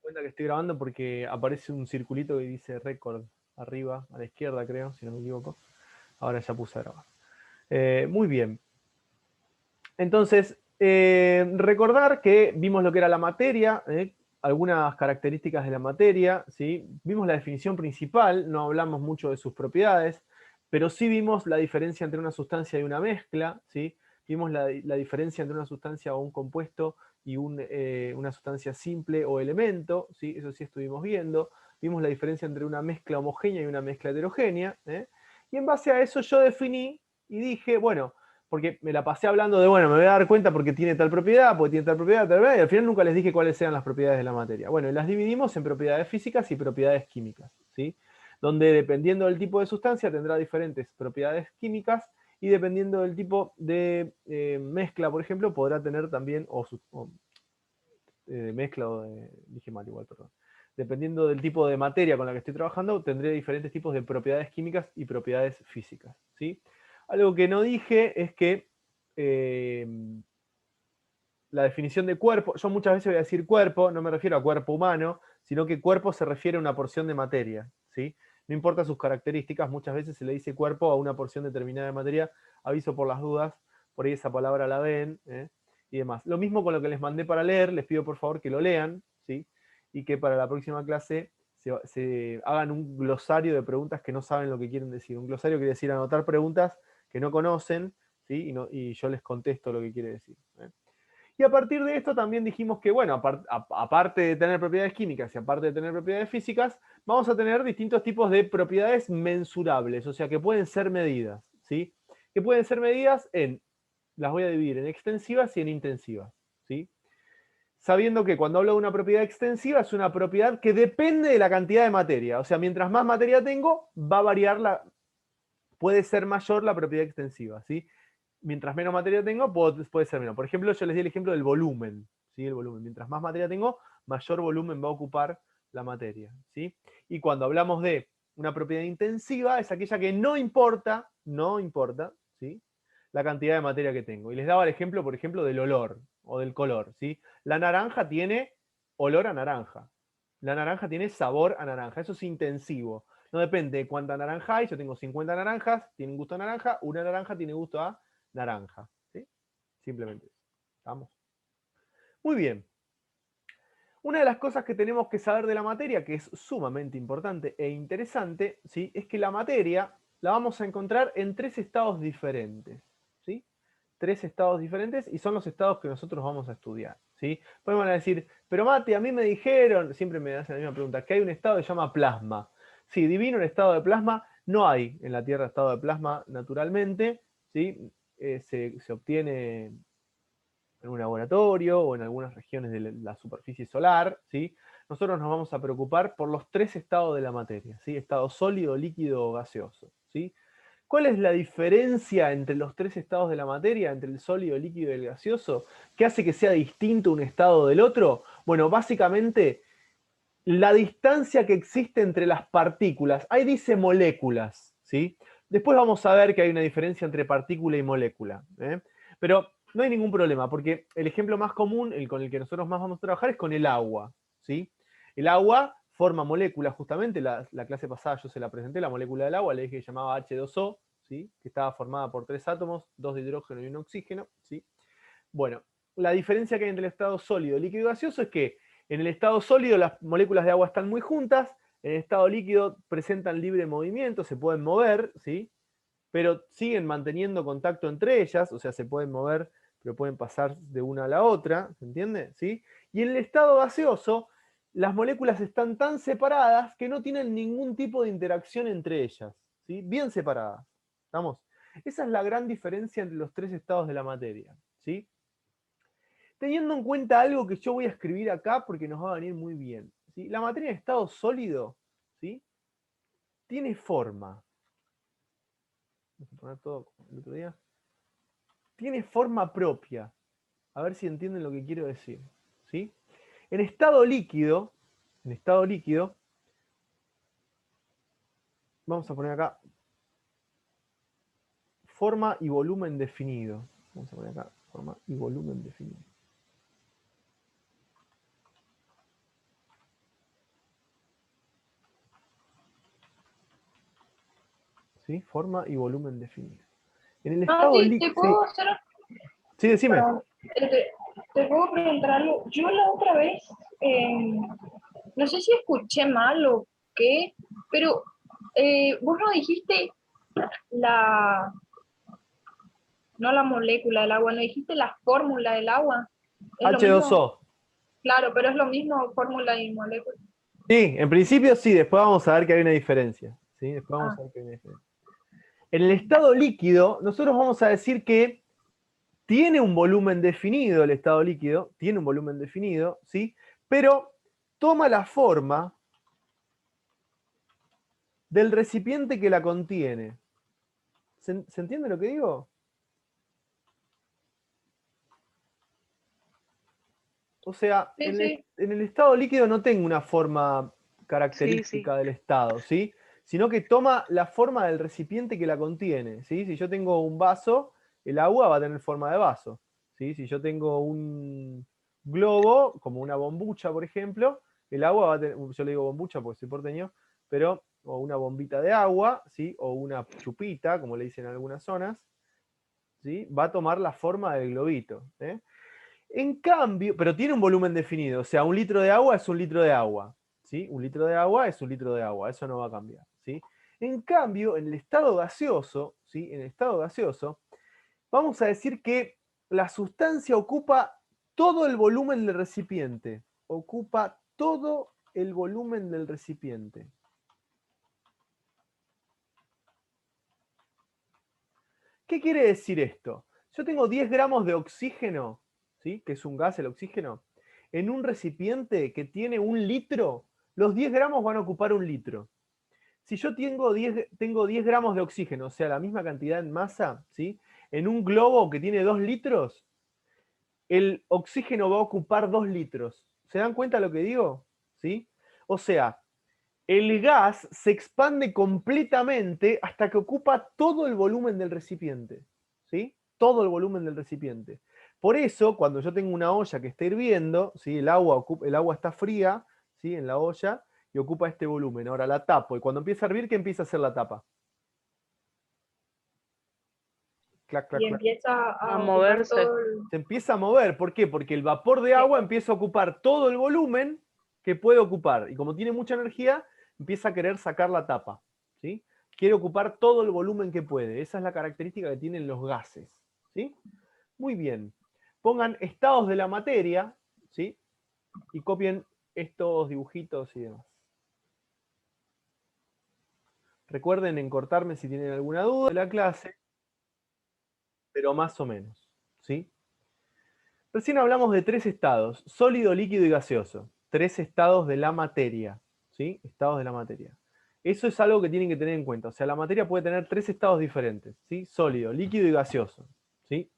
cuenta que estoy grabando porque aparece un circulito que dice record arriba, a la izquierda creo, si no me equivoco. Ahora ya puse a grabar. Muy bien. Entonces, recordar que vimos lo que era la materia, algunas características de la materia, ¿sí? Vimos la definición principal, no hablamos mucho de sus propiedades, pero sí vimos la diferencia entre una sustancia y una mezcla, ¿sí? Vimos la diferencia entre una sustancia o un compuesto y una sustancia simple o elemento, ¿sí? Eso sí estuvimos viendo. Vimos la diferencia entre una mezcla homogénea y una mezcla heterogénea, y en base a eso yo definí y dije, bueno, porque me la pasé hablando de, bueno, me voy a dar cuenta porque tiene tal propiedad, porque tiene tal propiedad, y al final nunca les dije cuáles eran las propiedades de la materia. Bueno, y las dividimos en propiedades físicas y propiedades químicas, ¿sí? Donde dependiendo del tipo de sustancia tendrá diferentes propiedades químicas y dependiendo del tipo de mezcla, por ejemplo, podrá tener también, mezcla, dije mal igual, perdón. Dependiendo del tipo de materia con la que estoy trabajando, tendré diferentes tipos de propiedades químicas y propiedades físicas, ¿sí? Algo que no dije es que la definición de cuerpo, yo muchas veces voy a decir cuerpo, no me refiero a cuerpo humano, sino que cuerpo se refiere a una porción de materia, ¿sí? No importa sus características, muchas veces se le dice cuerpo a una porción determinada de materia, aviso por las dudas, por ahí esa palabra la ven, y demás. Lo mismo con lo que les mandé para leer, les pido por favor que lo lean, ¿sí? Y que para la próxima clase se hagan un glosario de preguntas que no saben lo que quieren decir. Un glosario quiere decir anotar preguntas que no conocen, ¿sí? Y yo les contesto lo que quiere decir. Y a partir de esto también dijimos que, bueno, aparte de tener propiedades químicas y aparte de tener propiedades físicas, vamos a tener distintos tipos de propiedades mensurables, o sea, que pueden ser medidas, ¿sí? Que pueden ser medidas las voy a dividir en extensivas y en intensivas, ¿sí? Sabiendo que cuando hablo de una propiedad extensiva es una propiedad que depende de la cantidad de materia, o sea, mientras más materia tengo, va a variar puede ser mayor la propiedad extensiva, ¿sí? Mientras menos materia tengo, puede ser menos. Por ejemplo, yo les di el ejemplo del volumen, ¿sí? El volumen. Mientras más materia tengo, mayor volumen va a ocupar la materia, ¿sí? Y cuando hablamos de una propiedad intensiva, es aquella que no importa, ¿sí? La cantidad de materia que tengo. Y les daba el ejemplo, por ejemplo, del olor o del color, ¿sí? La naranja tiene olor a naranja. La naranja tiene sabor a naranja. Eso es intensivo. No depende de cuánta naranja hay. Yo tengo 50 naranjas, tienen gusto a naranja. Una naranja tiene gusto a naranja. ¿Sí? Simplemente eso. ¿Estamos? Muy bien. Una de las cosas que tenemos que saber de la materia, que es sumamente importante e interesante, ¿sí? Es que la materia la vamos a encontrar en tres estados diferentes. ¿Sí? Tres estados diferentes y son los estados que nosotros vamos a estudiar. ¿Sí? Podemos decir, pero Mate, a mí me dijeron, siempre me hacen la misma pregunta, que hay un estado que se llama plasma. Sí, divino el estado de plasma, no hay en la Tierra estado de plasma naturalmente, ¿sí? Se obtiene en un laboratorio o en algunas regiones de la superficie solar, ¿sí? Nosotros nos vamos a preocupar por los tres estados de la materia, ¿sí? Estado sólido, líquido o gaseoso, ¿sí? ¿Cuál es la diferencia entre los tres estados de la materia, entre el sólido, el líquido y el gaseoso? ¿Qué hace que sea distinto un estado del otro? Bueno, básicamente la distancia que existe entre las partículas. Ahí dice moléculas, ¿sí? Después vamos a ver que hay una diferencia entre partícula y molécula, ¿eh? Pero no hay ningún problema, porque el ejemplo más común, el con el que nosotros más vamos a trabajar, es con el agua, ¿sí? El agua forma moléculas, justamente, la clase pasada yo se la presenté, la molécula del agua, le dije que se llamaba H2O, ¿sí? Que estaba formada por tres átomos, dos de hidrógeno y un oxígeno, ¿sí? Bueno, la diferencia que hay entre el estado sólido, líquido y gaseoso es que en el estado sólido las moléculas de agua están muy juntas, en el estado líquido presentan libre movimiento, se pueden mover, ¿sí? Pero siguen manteniendo contacto entre ellas, o sea, se pueden mover, pero pueden pasar de una a la otra, ¿se entiende? ¿Sí? Y en el estado gaseoso, las moléculas están tan separadas que no tienen ningún tipo de interacción entre ellas, ¿sí? Bien separadas, ¿estamos? Esa es la gran diferencia entre los tres estados de la materia, ¿sí? Teniendo en cuenta algo que yo voy a escribir acá porque nos va a venir muy bien, ¿sí? La materia en estado sólido, ¿sí? Tiene forma. Vamos a poner todo como el otro día. Tiene forma propia. A ver si entienden lo que quiero decir, ¿sí? En estado líquido, vamos a poner acá forma y volumen definido. Vamos a poner acá forma y volumen definido. ¿sí? Forma y volumen definido. En el Ah, estado te líquido... Sí, puedo hacer, sí, decime. perdón, te puedo preguntar algo. Yo la otra vez, no sé si escuché mal o qué, pero vos no dijiste la, no la molécula del agua, no dijiste la fórmula del agua. ¿Es lo mismo? H2O. Claro, pero es lo mismo fórmula y molécula. Sí, en principio sí, después vamos a ver que hay una diferencia. ¿Sí? Después vamos Ah, a ver que hay una diferencia. En el estado líquido, nosotros vamos a decir que tiene un volumen definido el estado líquido, tiene un volumen definido, ¿sí? Pero toma la forma del recipiente que la contiene. ¿Se entiende lo que digo? O sea, sí, sí. en el estado líquido no tengo una forma Sí, sí. característica del estado, ¿sí? Sino que toma la forma del recipiente que la contiene, ¿sí? Si yo tengo un vaso, el agua va a tener forma de vaso, ¿sí? Si yo tengo un globo, como una bombucha, por ejemplo, el agua va a tener, yo le digo bombucha porque soy porteño, pero, o una bombita de agua, ¿sí? O una chupita, como le dicen en algunas zonas, ¿sí? Va a tomar la forma del globito, ¿eh? En cambio, pero tiene un volumen definido, o sea, un litro de agua es un litro de agua, ¿sí? Un litro de agua es un litro de agua, eso no va a cambiar, ¿sí? En cambio, en el estado gaseoso, ¿sí? En el estado gaseoso, vamos a decir que la sustancia ocupa todo el volumen del recipiente, ocupa todo el volumen del recipiente. ¿Qué quiere decir esto? Yo tengo 10 gramos de oxígeno, ¿sí? Que es un gas, el oxígeno, en un recipiente que tiene un litro, los 10 gramos van a ocupar un litro. Si yo tengo 10 gramos de oxígeno, o sea, la misma cantidad en masa, ¿sí? En un globo que tiene 2 litros, el oxígeno va a ocupar 2 litros. ¿Se dan cuenta lo que digo? ¿Sí? O sea, el gas se expande completamente hasta que ocupa todo el volumen del recipiente. ¿Sí? Todo el volumen del recipiente. Por eso, cuando yo tengo una olla que está hirviendo, ¿sí? El agua está fría, ¿sí? En la olla y ocupa este volumen. Ahora la tapo y cuando empieza a hervir, ¿qué empieza a hacer la tapa? Clac, clac, Y clac. empieza A a ocupar moverse. todo el... Se empieza a mover. ¿Por qué? Porque el vapor de Sí. agua empieza a ocupar todo el volumen que puede ocupar. Y como tiene mucha energía, empieza a querer sacar la tapa. ¿Sí? Quiere ocupar todo el volumen que puede. Esa es la característica que tienen los gases. ¿Sí? Muy bien. Pongan estados de la materia, ¿sí? Y copien estos dibujitos y demás. Recuerden en cortarme si tienen alguna duda de la clase, pero más o menos. ¿Sí? Recién hablamos de 3 estados, sólido, líquido y gaseoso. 3 estados de la materia, ¿sí? Estados de la materia. Eso es algo que tienen que tener en cuenta. O sea, la materia puede tener 3 estados diferentes, ¿sí? Sólido, líquido y gaseoso, ¿sí?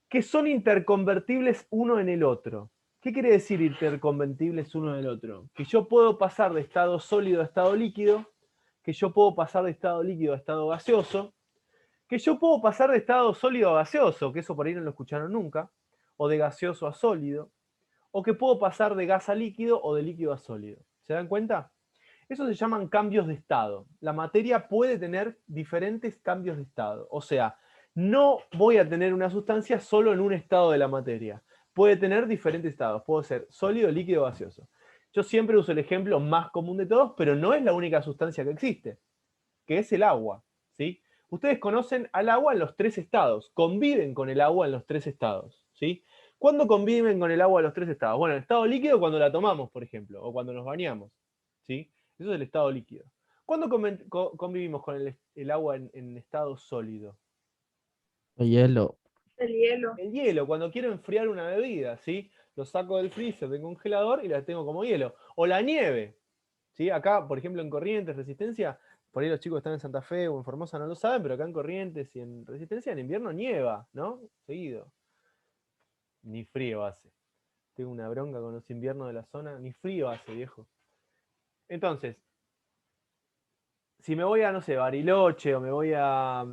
Que son interconvertibles uno en el otro. ¿Qué quiere decir interconvertibles uno en el otro? Que yo puedo pasar de estado sólido a estado líquido, que yo puedo pasar de estado líquido a estado gaseoso, que yo puedo pasar de estado sólido a gaseoso, que eso por ahí no lo escucharon nunca, o de gaseoso a sólido, o que puedo pasar de gas a líquido o de líquido a sólido. ¿Se dan cuenta? Eso se llaman cambios de estado. La materia puede tener diferentes cambios de estado. O sea, no voy a tener una sustancia solo en un estado de la materia. Puede tener diferentes estados. Puede ser sólido, líquido o gaseoso. Yo siempre uso el ejemplo más común de todos, pero no es la única sustancia que existe, que es el agua. ¿Sí? Ustedes conocen al agua en los 3 estados, conviven con el agua en los 3 estados. ¿Sí? ¿Cuándo conviven con el agua en los 3 estados? Bueno, el estado líquido cuando la tomamos, por ejemplo, o cuando nos bañamos. ¿Sí? Eso es el estado líquido. ¿Cuándo convivimos con el agua en estado sólido? El hielo. el hielo. El hielo, cuando quiero enfriar una bebida, ¿sí? Lo saco del freezer, del congelador y la tengo como hielo. O la nieve, ¿sí? Acá, por ejemplo, en Corrientes, Resistencia, por ahí los chicos que están en Santa Fe o en Formosa no lo saben, pero acá en Corrientes y en Resistencia en invierno nieva, ¿no? Seguido. Ni frío hace. Tengo una bronca con los inviernos de la zona, ni frío hace, viejo. Entonces, si me voy a, no sé, Bariloche o me voy a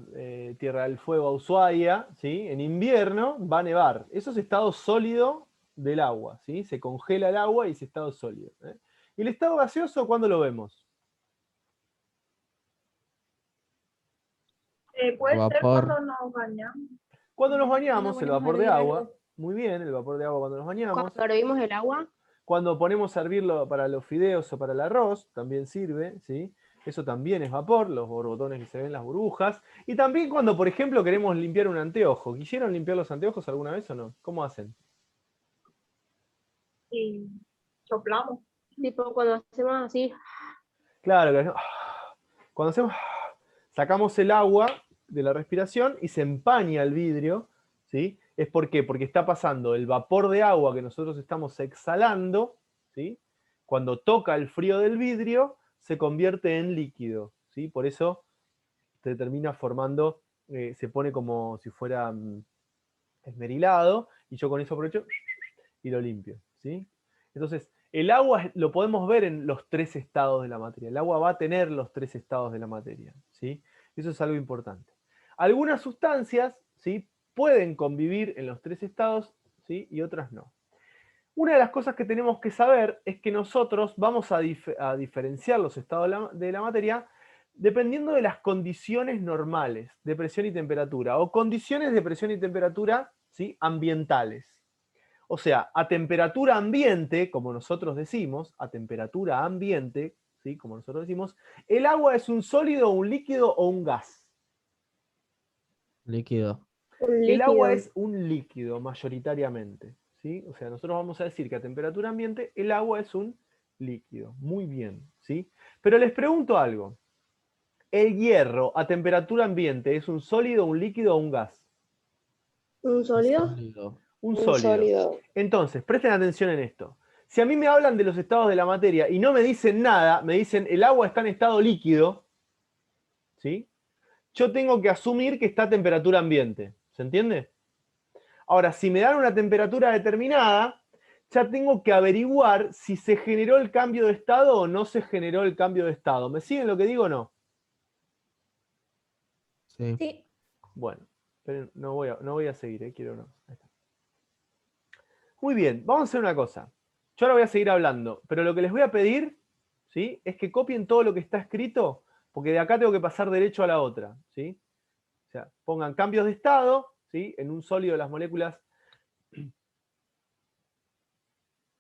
Tierra del Fuego, a Ushuaia, ¿sí? En invierno va a nevar. Eso es estado sólido del agua, ¿sí? Se congela el agua y es estado sólido. ¿Eh? ¿Y el estado gaseoso cuándo lo vemos? Puede ser vapor. cuando nos bañamos. Cuando nos bañamos, Cuando el ponemos a vapor de hervir agua, algo. muy bien, el vapor de agua cuando nos bañamos. Cuando hervimos el agua. Cuando ponemos a hervirlo para los fideos o para el arroz, también sirve, ¿sí? Eso también es vapor, los borbotones que se ven, las burbujas. Y también cuando, por ejemplo, queremos limpiar un anteojo. ¿Quisieron limpiar los anteojos alguna vez o no? ¿Cómo hacen? Y soplamos. Tipo cuando hacemos así. Claro, cuando hacemos, sacamos el agua de la respiración y se empaña el vidrio, ¿sí? ¿Es por qué? Porque está pasando el vapor de agua que nosotros estamos exhalando, ¿sí? Cuando toca el frío del vidrio, se convierte en líquido, ¿sí? Por eso se termina formando, se pone como si fuera esmerilado, y yo con eso aprovecho y lo limpio, ¿sí? Entonces, el agua lo podemos ver en los tres estados de la materia. El agua va a tener los tres estados de la materia, ¿sí? Eso es algo importante. Algunas sustancias, ¿sí?, pueden convivir en los tres estados, ¿sí?, y otras no. Una de las cosas que tenemos que saber es que nosotros vamos a diferenciar los estados de la materia dependiendo de las condiciones normales de presión y temperatura, o condiciones de presión y temperatura, ¿sí?, ambientales. O sea, a temperatura ambiente, como nosotros decimos, a temperatura ambiente, ¿sí?, como nosotros decimos, el agua es un sólido, un líquido o un gas. Líquido. El agua es un líquido mayoritariamente, ¿sí? O sea, nosotros vamos a decir que a temperatura ambiente el agua es un líquido. Muy bien, ¿sí? Pero les pregunto algo. ¿El hierro a temperatura ambiente es un sólido, un líquido o un gas? ¿Un sólido? Sólido. Un Un sólido. sólido. Entonces, presten atención en esto. Si a mí me hablan de los estados de la materia y no me dicen nada, me dicen el agua está en estado líquido, ¿sí?, yo tengo que asumir que está a temperatura ambiente. ¿Se entiende? Ahora, si me dan una temperatura determinada, ya tengo que averiguar si se generó el cambio de estado o no se generó el cambio de estado. ¿Me siguen lo que digo o no? Sí. Sí. Bueno, pero no voy a seguir, quiero no. Ahí está. Muy bien, vamos a hacer una cosa. Yo ahora voy a seguir hablando, pero lo que les voy a pedir, ¿sí?, es que copien todo lo que está escrito, porque de acá tengo que pasar derecho a la otra, ¿sí? O sea, pongan cambios de estado, ¿sí?, en un sólido las moléculas.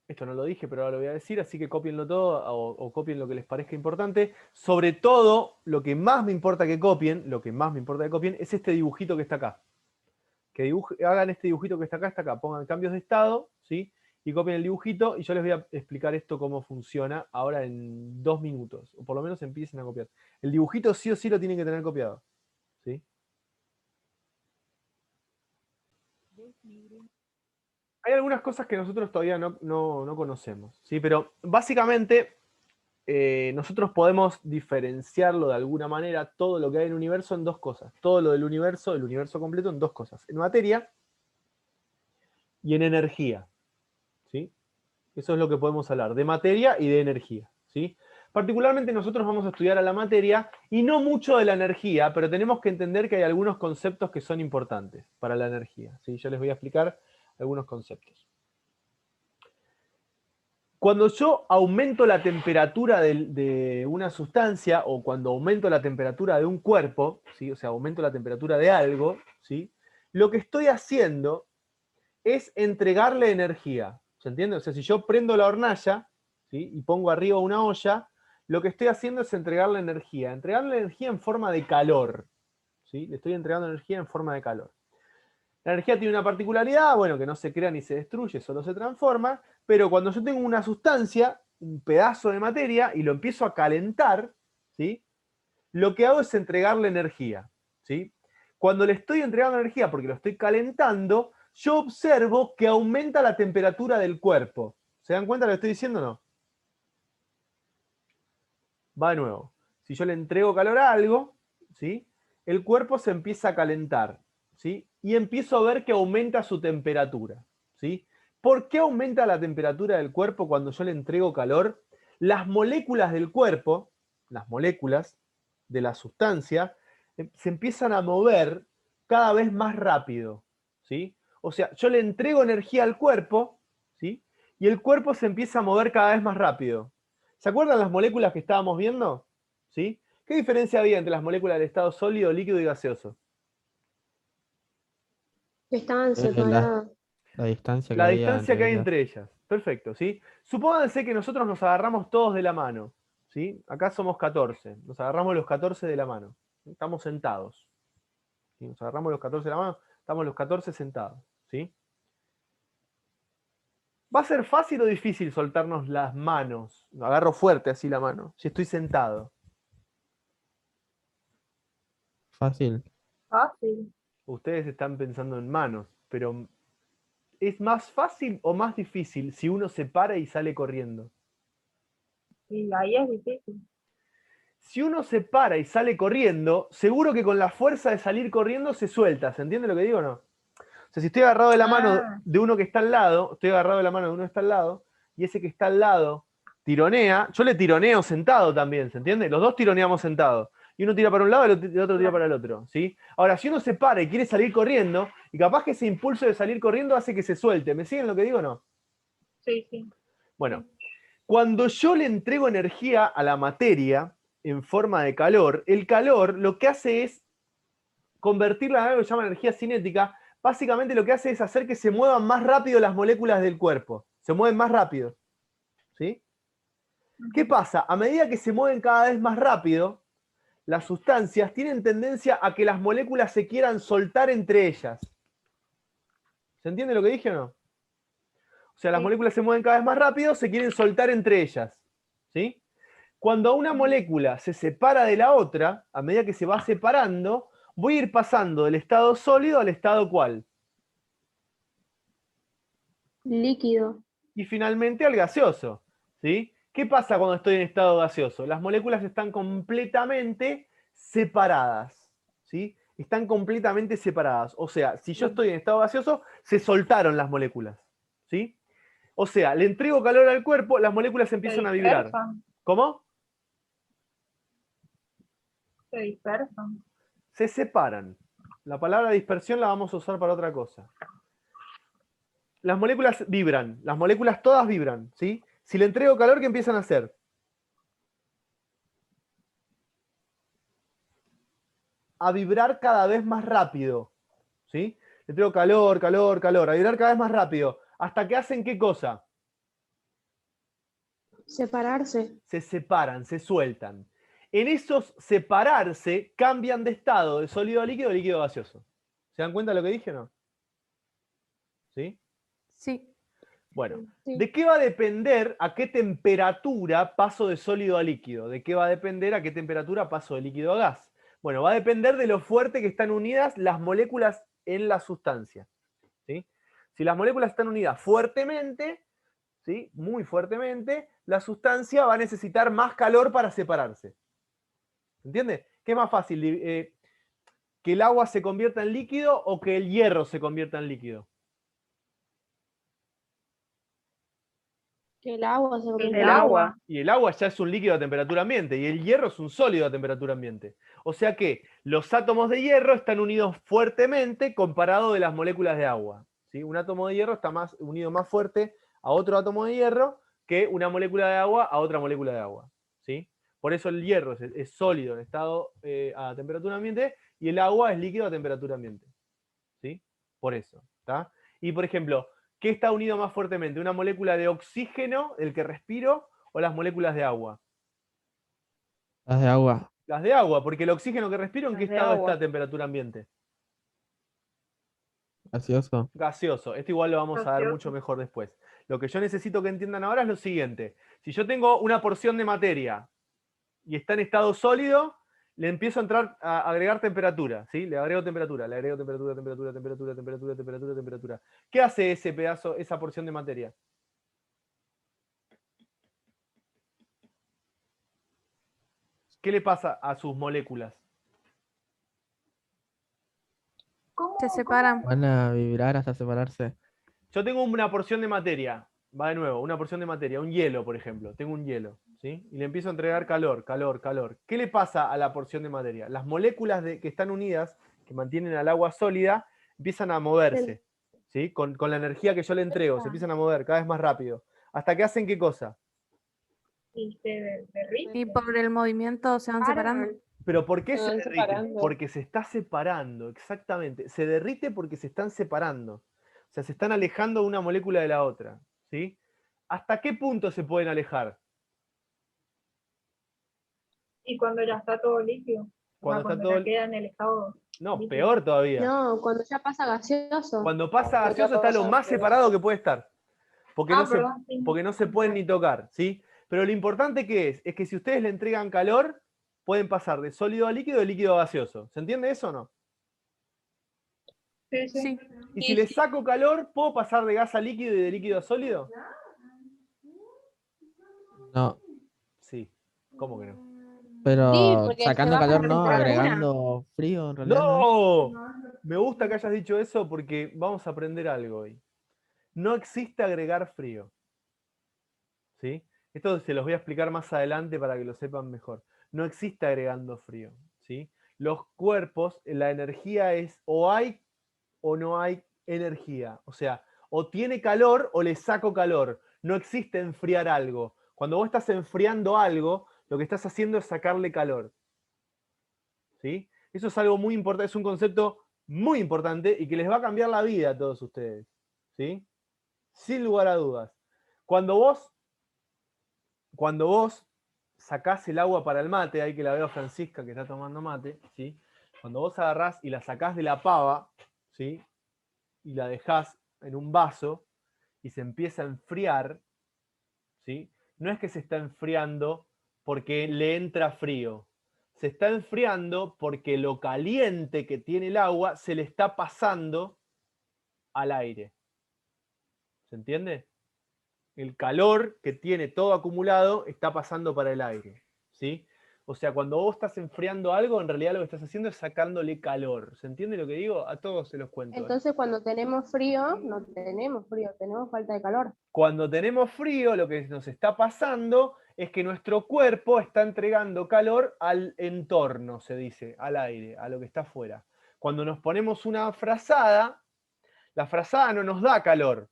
Esto no lo dije, pero ahora lo voy a decir, así que copienlo todo o copien lo que les parezca importante. Sobre todo, lo que más me importa que copien, es este dibujito que está acá. Que hagan este dibujito que está acá, pongan cambios de estado, ¿sí?, y copien el dibujito, y yo les voy a explicar esto cómo funciona ahora en 2 minutos, o por lo menos empiecen a copiar. El dibujito sí o sí lo tienen que tener copiado, ¿sí? Hay algunas cosas que nosotros todavía no conocemos, ¿sí? Pero básicamente nosotros podemos diferenciarlo de alguna manera, todo lo que hay en el universo, en dos cosas. Todo lo del universo, el universo completo, en dos cosas. En materia y en energía, ¿sí? Eso es lo que podemos hablar, de materia y de energía, ¿sí? Particularmente nosotros vamos a estudiar a la materia y no mucho de la energía, pero tenemos que entender que hay algunos conceptos que son importantes para la energía, ¿sí? Yo les voy a explicar algunos conceptos. Cuando yo aumento la temperatura de una sustancia, o cuando aumento la temperatura de un cuerpo, ¿sí?, o sea, aumento la temperatura de algo, ¿sí?, lo que estoy haciendo es entregarle energía. ¿Se entiende? O sea, si yo prendo la hornalla, ¿sí?, y pongo arriba una olla, lo que estoy haciendo es entregarle energía. Entregarle energía en forma de calor, ¿sí? Le estoy entregando energía en forma de calor. La energía tiene una particularidad, bueno, que no se crea ni se destruye, solo se transforma, pero cuando yo tengo una sustancia, un pedazo de materia, y lo empiezo a calentar, ¿sí?, lo que hago es entregarle energía, ¿sí? Cuando le estoy entregando energía porque lo estoy calentando, yo observo que aumenta la temperatura del cuerpo. ¿Se dan cuenta de lo que estoy diciendo o no? Va de nuevo. Si yo le entrego calor a algo, ¿sí?, el cuerpo se empieza a calentar, ¿sí?, y empiezo a ver que aumenta su temperatura, ¿sí? ¿Por qué aumenta la temperatura del cuerpo cuando yo le entrego calor? Las moléculas del cuerpo, las moléculas de la sustancia, se empiezan a mover cada vez más rápido, ¿sí? O sea, yo le entrego energía al cuerpo, ¿sí?, y el cuerpo se empieza a mover cada vez más rápido. ¿Se acuerdan las moléculas que estábamos viendo? ¿Sí? ¿Qué ¿Qué diferencia había entre las moléculas del estado sólido, líquido y gaseoso? Estaban La, separadas. la distancia que La había distancia que entre hay ellas. entre ellas. Perfecto, ¿sí? Supónganse que nosotros nos agarramos todos de la mano, ¿sí? Acá somos 14. Nos agarramos los 14 de la mano. Estamos sentados. ¿Sí? Nos agarramos los 14 de la mano, estamos los 14 sentados, ¿sí? ¿Va a ser fácil o difícil soltarnos las manos? Agarro fuerte así la mano, si estoy sentado. Fácil. Fácil. Ustedes están pensando en manos, pero ¿es más fácil o más difícil si uno se para y sale corriendo? Y ahí es difícil. Si uno se para y sale corriendo, seguro que con la fuerza de salir corriendo se suelta. ¿Se entiende lo que digo o no? O sea, si estoy agarrado de la mano Ah, de uno que está al lado, estoy agarrado de la mano de uno que está al lado, y ese que está al lado tironea, yo le tironeo sentado también, ¿se entiende? Los dos tironeamos sentados. Y uno tira para un lado y el otro tira para el otro, ¿sí? Ahora, si uno se para y quiere salir corriendo, y capaz que ese impulso de salir corriendo hace que se suelte. ¿Me siguen lo que digo o no? sí, sí. Bueno, cuando yo le entrego energía a la materia en forma de calor, el calor lo que hace es convertirla en algo que se llama energía cinética. Básicamente lo que hace es hacer que se muevan más rápido las moléculas del cuerpo. Se mueven más rápido. ¿Sí? ¿Qué pasa? A medida que se mueven cada vez más rápido, las sustancias tienen tendencia a que las moléculas se quieran soltar entre ellas. ¿Se entiende lo que dije o no? O sea, las Sí. moléculas se mueven cada vez más rápido, se quieren soltar entre ellas. ¿Sí? Cuando una molécula se separa de la otra, a medida que se va separando, voy a ir pasando del estado sólido al estado ¿cuál? Líquido. Y finalmente al gaseoso. ¿Sí? ¿Qué pasa cuando estoy en estado gaseoso? Las moléculas están completamente separadas. ¿Sí? Están completamente separadas. O sea, si yo estoy en estado gaseoso, se soltaron las moléculas. ¿Sí? O sea, le entrego calor al cuerpo, las moléculas Se empiezan a vibrar. dispersan. ¿Cómo? Se dispersan. Se separan. La palabra dispersión la vamos a usar para otra cosa. Las moléculas vibran, las moléculas todas vibran, ¿sí? Si le entrego calor, ¿qué empiezan a hacer? A vibrar cada vez más rápido, ¿sí? Le entrego calor, calor, calor, a vibrar cada vez más rápido. ¿Hasta que hacen qué cosa? Separarse. Se separan, se sueltan. En esos separarse, cambian de estado de sólido a líquido gaseoso. ¿Se dan cuenta de lo que dije o no? ¿Sí? Sí. Bueno, Sí. ¿de qué va a depender a qué temperatura paso de sólido a líquido? ¿De qué va a depender a qué temperatura paso de líquido a gas? Bueno, va a depender de lo fuerte que están unidas las moléculas en la sustancia. ¿Sí? Si las moléculas están unidas fuertemente, ¿sí? Muy fuertemente, la sustancia va a necesitar más calor para separarse. ¿Entiende? ¿Qué es más fácil? ¿Que el agua se convierta en líquido o que el hierro se convierta en líquido? Que el agua se El convierta agua. Y el agua ya es un líquido a temperatura ambiente y el hierro es un sólido a temperatura ambiente. O sea que los átomos de hierro están unidos fuertemente comparado de las moléculas de agua. ¿Sí? Un átomo de hierro está unido más fuerte a otro átomo de hierro que una molécula de agua a otra molécula de agua. ¿Sí? Por eso el hierro es sólido en estado a temperatura ambiente y el agua es líquido a temperatura ambiente. ¿Sí? Por eso. ¿Tá? Y por ejemplo, ¿qué está unido más fuertemente? ¿Una molécula de oxígeno, el que respiro, o las moléculas de agua? Las de agua. Las de agua, porque el oxígeno que respiro, ¿en qué Las de estado está agua. a temperatura ambiente? Gaseoso. Gaseoso. Esto igual lo vamos a ver Gaseoso. mucho mejor después. Lo que yo necesito que entiendan ahora es lo siguiente. Si yo tengo una porción de materia y está en estado sólido, le empiezo a agregar temperatura, ¿sí? Le agrego temperatura, temperatura, temperatura, temperatura, temperatura, temperatura, temperatura. ¿Qué hace ese pedazo, esa porción de materia? ¿Qué le pasa a sus moléculas? ¿Cómo? Se separan. Van a vibrar hasta separarse. Yo tengo una porción de materia, va de nuevo, una porción de materia, un hielo, por ejemplo. Tengo un hielo, ¿sí? Y le empiezo a entregar calor, calor, calor. ¿Qué le pasa a la porción de materia? Las moléculas que están unidas, que mantienen al agua sólida, empiezan a moverse, ¿sí? Con la energía que yo le entrego, se empiezan a mover cada vez más rápido. ¿Hasta que hacen qué cosa? y se derrite. Y por el movimiento se van separando. Paran. Pero ¿por qué Se se van derrite? separando. Porque se está separando, exactamente. Se derrite porque se están separando. O sea, se están alejando una molécula de la otra. ¿Sí? ¿Hasta qué punto se pueden alejar? Y cuando ya está todo líquido. Cuando está cuando todo ya queda en el estado No, líquido. peor todavía. No, cuando ya pasa gaseoso. Cuando pasa Cuando gaseoso está lo pasa más gaseoso. separado que puede estar. Porque, Perdón, sí. porque no se pueden ni tocar, ¿sí? Pero lo importante que es que si ustedes le entregan calor, pueden pasar de sólido a líquido, de líquido a gaseoso. ¿Se entiende eso o no? Sí, sí. Sí. Y si le saco calor, ¿puedo pasar de gas a líquido y de líquido a sólido? No, Sí. ¿Cómo que no? pero porque sacando se baja calor la no, temperatura. agregando frío en realidad no. ¡No! Me gusta que hayas dicho eso porque vamos a aprender algo hoy. No existe agregar frío. ¿Sí? Esto se los voy a explicar más adelante para que lo sepan mejor. No existe agregando frío. ¿Sí? Los cuerpos, la energía es o hay o no hay energía. O sea, o tiene calor o le saco calor. No existe enfriar algo. Cuando vos estás enfriando algo, lo que estás haciendo es sacarle calor. ¿Sí? Eso es algo muy importante, es un concepto muy importante y que les va a cambiar la vida a todos ustedes. ¿Sí? Sin lugar a dudas. Cuando vos sacás el agua para el mate, ahí que la veo a Francisca que está tomando mate, ¿sí? Cuando vos agarrás y la sacás de la pava, ¿sí? Y la dejás en un vaso y se empieza a enfriar, ¿sí? No es que se está enfriando porque le entra frío. Se está enfriando porque lo caliente que tiene el agua se le está pasando al aire. ¿Se entiende? El calor que tiene todo acumulado está pasando para el aire, ¿sí? O sea, cuando vos estás enfriando algo, en realidad lo que estás haciendo es sacándole calor. ¿Se entiende lo que digo? A todos se los cuento. Entonces cuando tenemos frío, no tenemos frío, tenemos falta de calor. Cuando tenemos frío, lo que nos está pasando es que nuestro cuerpo está entregando calor al entorno, se dice, al aire, a lo que está afuera. Cuando nos ponemos una frazada, la frazada no nos da calor,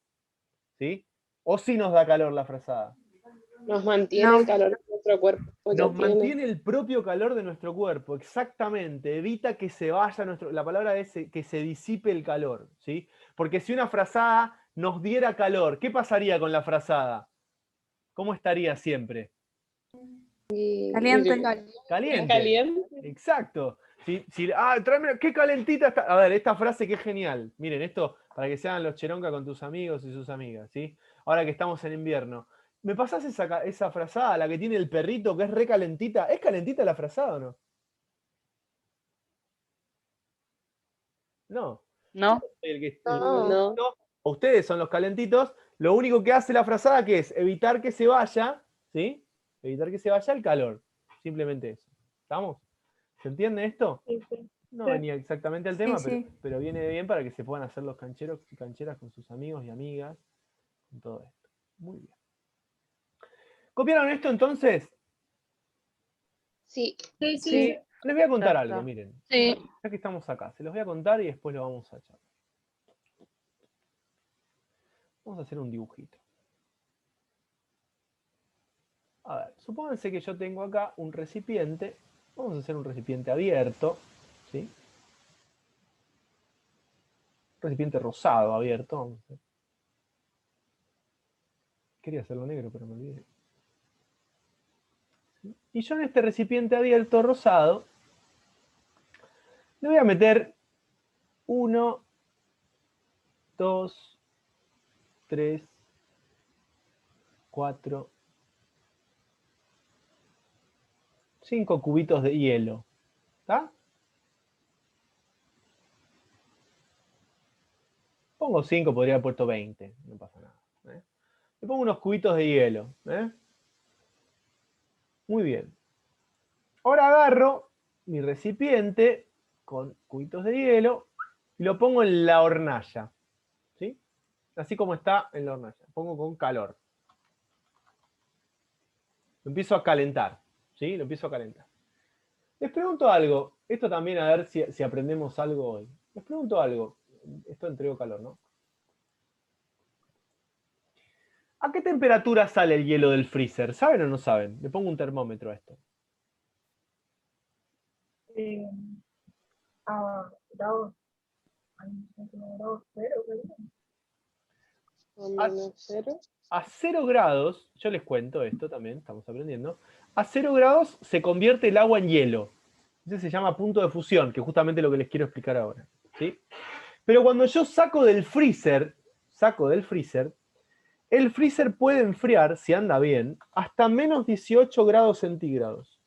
¿sí? ¿O sí nos da calor la frazada? Nos mantiene No. el calor de nuestro cuerpo. ya Nos tiene. mantiene el propio calor de nuestro cuerpo, exactamente. Evita que se vaya la palabra es que se disipe el calor, ¿sí? Porque si una frazada nos diera calor, ¿qué pasaría con la frazada? ¿Cómo estaría siempre? Caliente. Caliente. Caliente. Exacto. Tráeme, qué calentita está. A ver, esta frase que es genial. Miren, esto para que se hagan los cheronca con tus amigos y sus amigas, ¿sí? Ahora que estamos en invierno. ¿Me pasás esa frazada, la que tiene el perrito, que es re calentita? ¿Es calentita la frazada o no? No. ¿No? No. Ustedes son los calentitos. Lo único que hace la frazada que es evitar que se vaya, ¿sí? Evitar que se vaya el calor. Simplemente eso. ¿Estamos? ¿Se entiende esto? Sí, sí. No Sí. venía exactamente al tema, sí. pero viene bien para que se puedan hacer los cancheros y cancheras con sus amigos y amigas. Con todo esto. Muy bien. ¿Copiaron esto entonces? Sí. Sí, sí. Sí. Les voy a contar Ya algo, está. miren. Sí. Ya que estamos acá, se los voy a contar y después lo vamos a charlar. Vamos a hacer un dibujito. A ver, supónganse que yo tengo acá un recipiente. Vamos a hacer un recipiente abierto, ¿sí? Un recipiente rosado abierto. Vamos a hacer. Quería hacerlo negro, pero me olvidé. ¿Sí? Y yo en este recipiente abierto rosado le voy a meter 1, 2, 3, 4, 5 cubitos de hielo. ¿Está? Pongo 5, podría haber puesto 20, no pasa nada. ¿Eh? Le pongo unos cubitos de hielo. ¿Eh? Muy bien. Ahora agarro mi recipiente con cubitos de hielo y lo pongo en la hornalla. ¿Sí? Así como está en la hornalla. Pongo con calor. Lo empiezo a calentar. ¿Sí? Lo empiezo a calentar. Les pregunto algo. Esto también a ver si aprendemos algo hoy. Les pregunto algo. Esto entrego calor, ¿no? ¿A qué temperatura sale el hielo del freezer? ¿Saben o no saben? Le pongo un termómetro a esto. Grados. Ay, no sé, como grados cero, creo. Con -0. A 0 grados, yo les cuento esto también, estamos aprendiendo. A 0 grados se convierte el agua en hielo. Ese se llama punto de fusión, que es justamente lo que les quiero explicar ahora. ¿Sí? Pero cuando yo saco del freezer, el freezer puede enfriar, si anda bien, hasta menos 18 grados centígrados.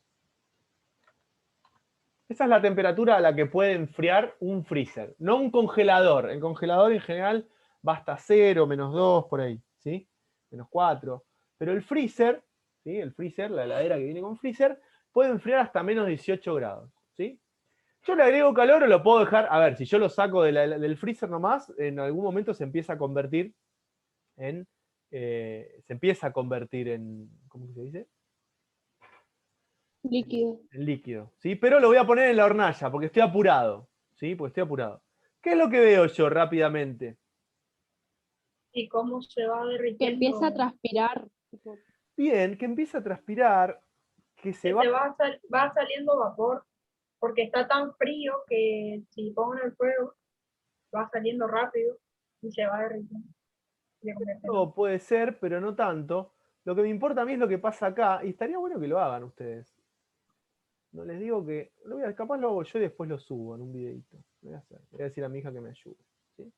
Esa es la temperatura a la que puede enfriar un freezer, no un congelador. El congelador en general va hasta 0, -2, por ahí, ¿sí? -4. Pero el freezer, ¿sí? El freezer, la heladera que viene con freezer, puede enfriar hasta menos 18 grados, ¿sí? Yo le agrego calor o lo puedo dejar, a ver, si yo lo saco del freezer nomás, en algún momento se empieza a convertir en, ¿cómo se dice? Líquido. En líquido, ¿sí? Pero lo voy a poner en la hornalla porque estoy apurado, ¿sí? Porque estoy apurado. ¿Qué es lo que veo yo rápidamente? Y cómo se va Que derritiendo. empieza a transpirar. tipo, Bien, que empieza a transpirar, que se Se va... va saliendo vapor, porque está tan frío que si pongo en el fuego, va saliendo rápido y se va derritiendo. Se convierte en Esto puede ser, pero no tanto. Lo que me importa a mí es lo que pasa acá, y estaría bueno que lo hagan ustedes. No les digo que... capaz lo hago yo y después lo subo en un videito. Lo voy a hacer. Le voy a decir a mi hija que me ayude, ¿sí?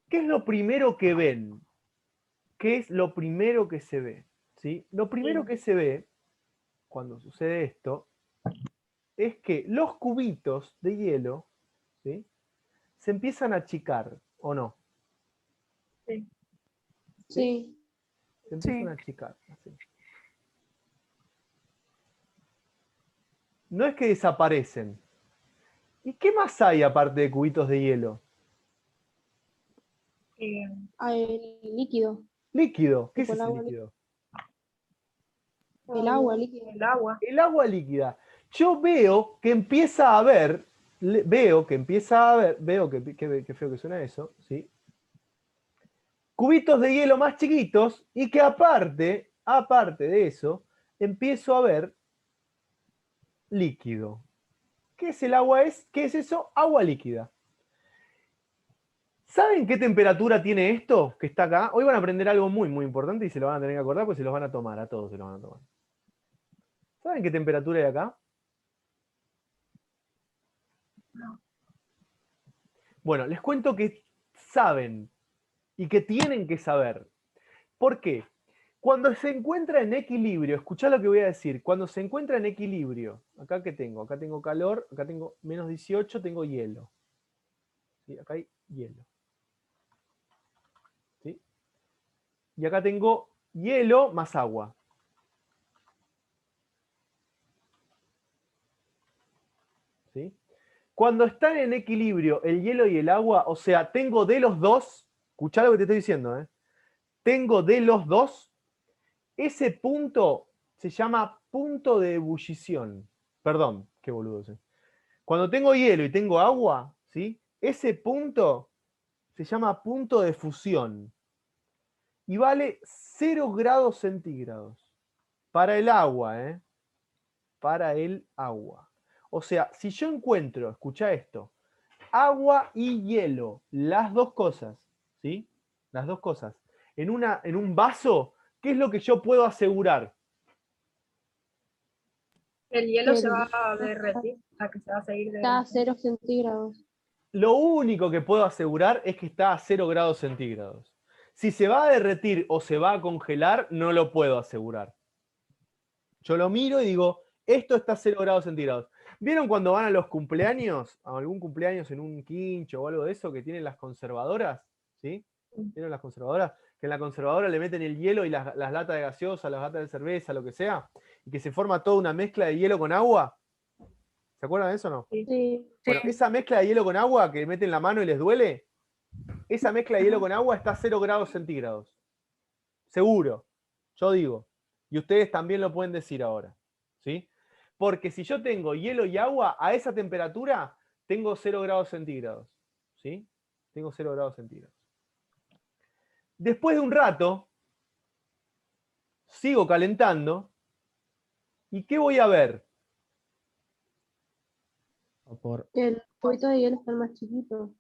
¿Qué es lo primero que ven? ¿Qué es lo primero que se ve? ¿Sí? Lo primero que se ve, cuando sucede esto, es que los cubitos de hielo, ¿sí? Se empiezan a achicar, ¿o no? Sí. Se empiezan Sí. a achicar. Así. No es que desaparecen. ¿Y qué más hay aparte de cubitos de hielo? El líquido. Líquido. ¿Qué es Tipo el ese agua líquido? El agua líquida. el agua. El agua líquida. Yo veo que empieza a haber, veo que qué feo que suena eso, ¿sí? Cubitos de hielo más chiquitos y que aparte de eso, empiezo a ver líquido. ¿Qué es el agua? ¿Qué es eso? Agua líquida. ¿Saben qué temperatura tiene esto que está acá? Hoy van a aprender algo muy, muy importante y se lo van a tener que acordar porque se los van a tomar, a todos se los van a tomar. ¿Saben qué temperatura hay acá? No. Bueno, les cuento que saben y que tienen que saber. ¿Por qué? Cuando se encuentra en equilibrio, escuchá lo que voy a decir, cuando se encuentra en equilibrio, acá que tengo, acá tengo calor, acá tengo menos 18, tengo hielo. ¿Sí? Acá hay hielo. ¿Sí? Y acá tengo hielo más agua. ¿Sí? Cuando están en equilibrio el hielo y el agua, o sea, tengo de los dos, escuchá lo que te estoy diciendo, tengo de los dos, ese punto se llama punto de ebullición. Perdón, qué boludo ese. Cuando tengo hielo y tengo agua, ¿sí? Ese punto se llama punto de fusión. Y vale 0 grados centígrados. Para el agua, ¿eh? Para el agua. O sea, si yo encuentro, escucha esto, agua y hielo, las dos cosas, ¿sí? Las dos cosas. En un vaso, ¿qué es lo que yo puedo asegurar? El hielo se El- va a derretir, o sea, que se va a seguir Está a derritiendo. 0 centígrados. Lo único que puedo asegurar es que está a 0 grados centígrados. Si se va a derretir o se va a congelar, no lo puedo asegurar. Yo lo miro y digo, esto está a 0 grados centígrados. ¿Vieron cuando van a los cumpleaños, a algún cumpleaños en un quincho o algo de eso, que tienen las conservadoras? ¿Sí? ¿Vieron las conservadoras? Que en la conservadora le meten el hielo y las latas de gaseosa, las latas de cerveza, lo que sea, y que se forma toda una mezcla de hielo con agua. ¿Se acuerdan de eso o no? Sí. Bueno, esa mezcla de hielo con agua que meten la mano y les duele, esa mezcla de hielo con agua está a 0 grados centígrados. Seguro, yo digo. Y ustedes también lo pueden decir ahora. ¿Sí? Porque si yo tengo hielo y agua, a esa temperatura tengo 0 grados centígrados. ¿Sí? Tengo 0 grados centígrados. Después de un rato, sigo calentando. ¿Y qué voy a ver? Vapor. Que el cubito de hielo está más chiquito.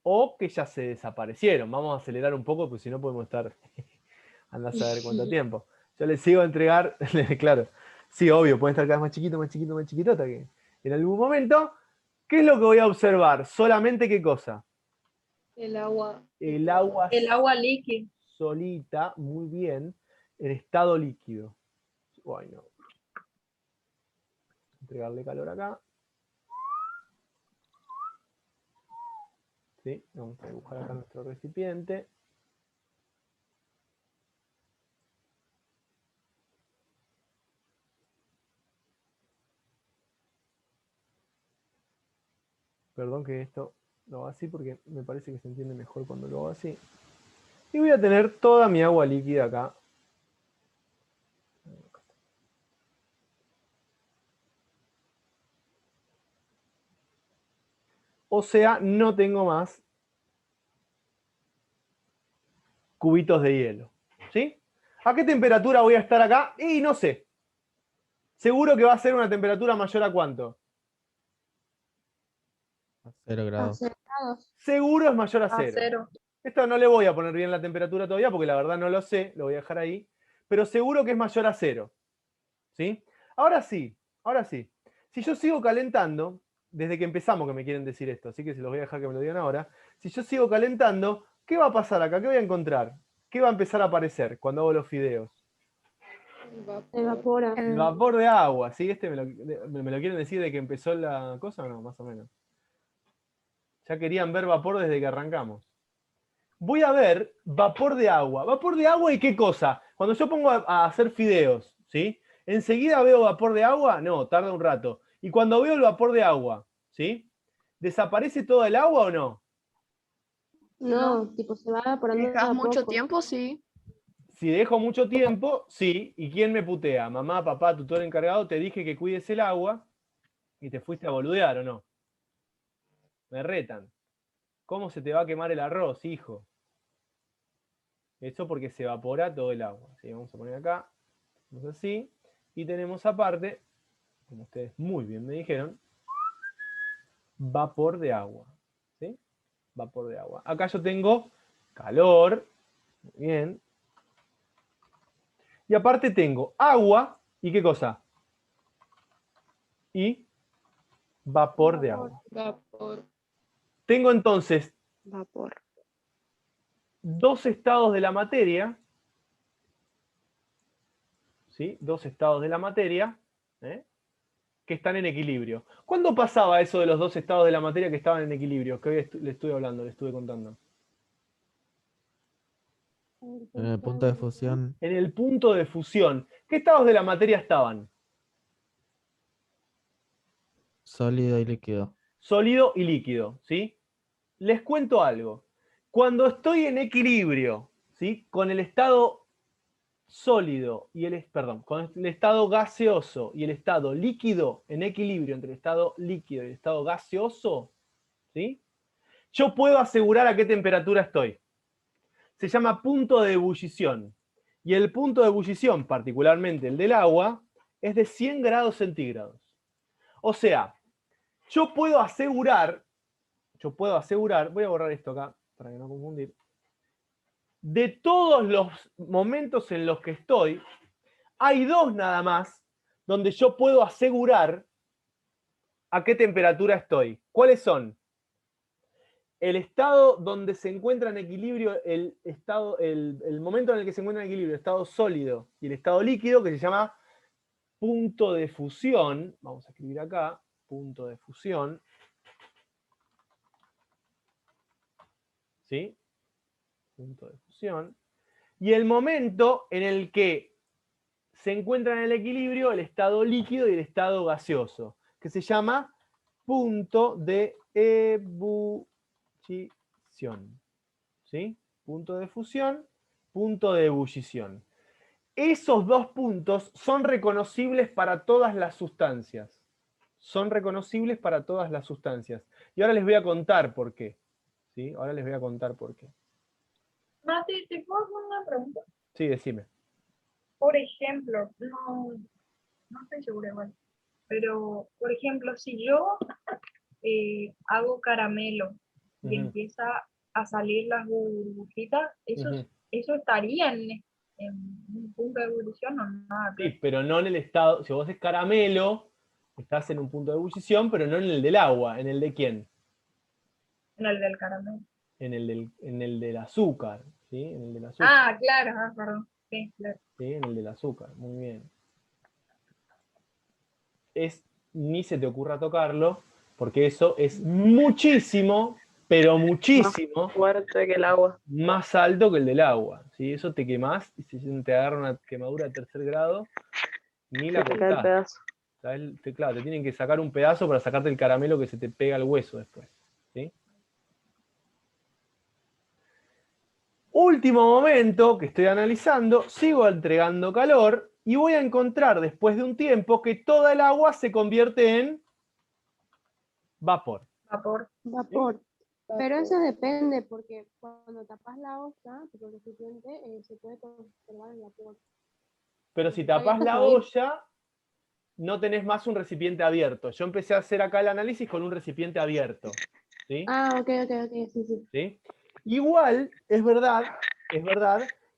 O que ya se desaparecieron. Vamos a acelerar un poco, porque si no podemos estar... Anda a saber cuánto tiempo. Yo les sigo a entregar, claro. Sí, obvio, pueden estar cada vez más chiquito, más chiquito, más chiquito, hasta que en algún momento, ¿qué es lo que voy a observar? Solamente qué cosa. El agua. El agua El agua líquida. solita, muy bien, en estado líquido. Bueno, entregarle calor acá. ¿Sí? Vamos a dibujar acá nuestro recipiente. Perdón que esto lo hago así porque me parece que se entiende mejor cuando lo hago así. Y voy a tener toda mi agua líquida acá. O sea, no tengo más cubitos de hielo. ¿Sí? ¿A qué temperatura voy a estar acá? Y no sé. Seguro que va a ser una temperatura mayor a ¿cuánto? A 0 grados. Acertados. Seguro es mayor a A 0. cero. Esto no le voy a poner bien la temperatura todavía porque la verdad no lo sé, lo voy a dejar ahí. Pero seguro que es mayor a 0. ¿Sí? Ahora sí, ahora sí. Si yo sigo calentando, desde que empezamos que me quieren decir esto, así que se los voy a dejar que me lo digan ahora. Si yo sigo calentando, ¿qué va a pasar acá? ¿Qué voy a encontrar? ¿Qué va a empezar a aparecer cuando hago los fideos? Evapora. El vapor de agua, ¿sí? ¿Me lo quieren decir de que empezó la cosa o no? Más o menos. Ya querían ver vapor desde que arrancamos. Voy a ver vapor de agua. ¿Vapor de agua y qué cosa? Cuando yo pongo a hacer fideos, ¿sí? ¿Enseguida veo vapor de agua? No, tarda un rato. Y cuando veo el vapor de agua, ¿sí? ¿Desaparece todo el agua o no? No, tipo se va evaporando de Dejas a mucho poco. tiempo, sí. Si dejo mucho tiempo, sí. ¿Y quién me putea? Mamá, papá, tutor encargado, te dije que cuides el agua y te fuiste a boludear, ¿o no? Me retan. ¿Cómo se te va a quemar el arroz, hijo? Eso porque se evapora todo el agua. ¿Sí? Vamos a poner acá, vamos así. Y tenemos aparte, como ustedes muy bien me dijeron, vapor de agua. ¿Sí? Vapor de agua. Acá yo tengo calor. Muy bien. Y aparte tengo agua. ¿Y qué cosa? Y vapor de agua. Vapor. Tengo entonces Vapor. dos estados de la materia. ¿Sí? Dos estados de la materia. ¿Eh? Que están en equilibrio. ¿Cuándo pasaba eso de los dos estados de la materia que estaban en equilibrio? Que hoy le estuve hablando, le estuve contando. En el punto de fusión, En el punto de fusión. ¿Qué estados de la materia estaban? sólido y líquido. Sólido y líquido, ¿sí? Les cuento algo. Cuando estoy en equilibrio, ¿sí? Con el estado sólido y con el estado gaseoso y el estado líquido, en equilibrio entre el estado líquido y el estado gaseoso, ¿sí? Yo puedo asegurar a qué temperatura estoy. Se llama punto de ebullición. Y el punto de ebullición, particularmente el del agua, es de 100 grados centígrados. O sea, yo puedo asegurar, voy a borrar esto acá para que no confundir, de todos los momentos en los que estoy, hay dos nada más donde yo puedo asegurar a qué temperatura estoy. ¿Cuáles son? El estado donde se encuentra en equilibrio, el momento en el que se encuentra en equilibrio el estado sólido y el estado líquido, que se llama punto de fusión. Vamos a escribir acá, punto de fusión. ¿Sí? Punto de fusión. Y el momento en el que se encuentra en el equilibrio el estado líquido y el estado gaseoso, que se llama punto de ebullición. ¿Sí? Punto de fusión, punto de ebullición. Esos dos puntos son reconocibles para todas las sustancias. Son reconocibles para todas las sustancias. Y ahora les voy a contar por qué. ¿Sí? Ahora les voy a contar por qué. Mate, ¿te puedo hacer una pregunta? Sí, decime. Por ejemplo, no estoy segura igual, pero por ejemplo, si yo hago caramelo y Ujú, empieza a salir las burbujitas, ujú. eso estaría en un punto de evolución o nada que Sí, ver, pero no en el estado. Si vos es caramelo, estás en un punto de ebullición, pero no en el del agua. ¿En el de quién? en el del caramelo. En el del azúcar. ¿Sí? En el del azúcar. Ah, claro, perdón. Sí, claro. ¿Sí? En el del azúcar. Muy bien. Ni se te ocurra tocarlo, porque eso es muchísimo, pero Más muchísimo fuerte que el agua. más alto que el del agua. ¿Sí? Eso te quemás y si te agarra una quemadura de 3er grado, ni la Se te cae el contás. pedazo. ¿Sabes? Claro, te tienen que sacar un pedazo para sacarte el caramelo que se te pega al hueso después. ¿Sí? Último momento que estoy analizando, sigo entregando calor y voy a encontrar después de un tiempo que toda el agua se convierte en vapor. Vapor. Vapor. Pero eso depende, porque cuando tapas la olla, tipo el recipiente, se puede conservar el vapor. Pero si Está tapás abierto, la se va a ir. olla, no tenés más un recipiente abierto. Yo empecé a hacer acá el análisis con un recipiente abierto. ¿Sí? Ah, ok, sí, sí. ¿Sí? Igual, es verdad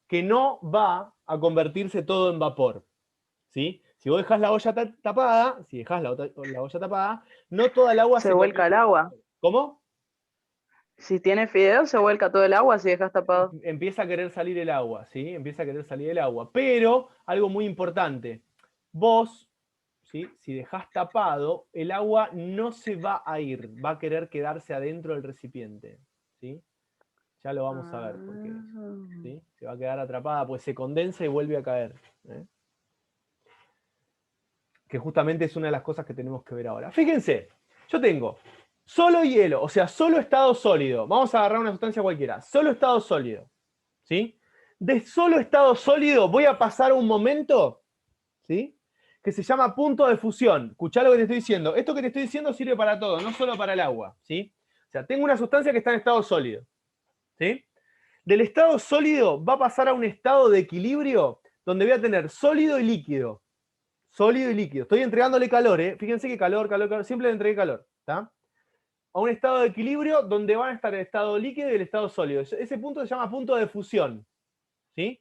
que no va a convertirse todo en vapor. ¿Sí? Si vos dejás la olla tapada, la olla tapada, no toda el agua Se vuelca el agua. ¿Cómo? Si tiene fideo, se vuelca todo el agua si dejas tapado. Empieza a querer salir el agua, ¿sí? Empieza a querer salir el agua. Pero, algo muy importante, vos, ¿sí? Si dejás tapado, el agua no se va a ir, va a querer quedarse adentro del recipiente, ¿sí? Ya lo vamos a ver por qué es, ¿sí? Se va a quedar atrapada, pues se condensa y vuelve a caer, ¿eh? Que justamente es una de las cosas que tenemos que ver ahora. Fíjense, yo tengo solo hielo, o sea, solo estado sólido. Vamos a agarrar una sustancia cualquiera, solo estado sólido, ¿sí? De solo estado sólido voy a pasar a un momento, ¿sí? Que se llama punto de fusión. Escuchá lo que te estoy diciendo. Esto que te estoy diciendo sirve para todo, no solo para el agua, ¿sí? O sea, tengo una sustancia que está en estado sólido, ¿sí? Del estado sólido va a pasar a un estado de equilibrio donde voy a tener sólido y líquido. Sólido y líquido. Estoy entregándole calor, ¿eh? Fíjense que calor, siempre le entregué calor, ¿está? A un estado de equilibrio donde van a estar el estado líquido y el estado sólido. Ese punto se llama punto de fusión, ¿sí?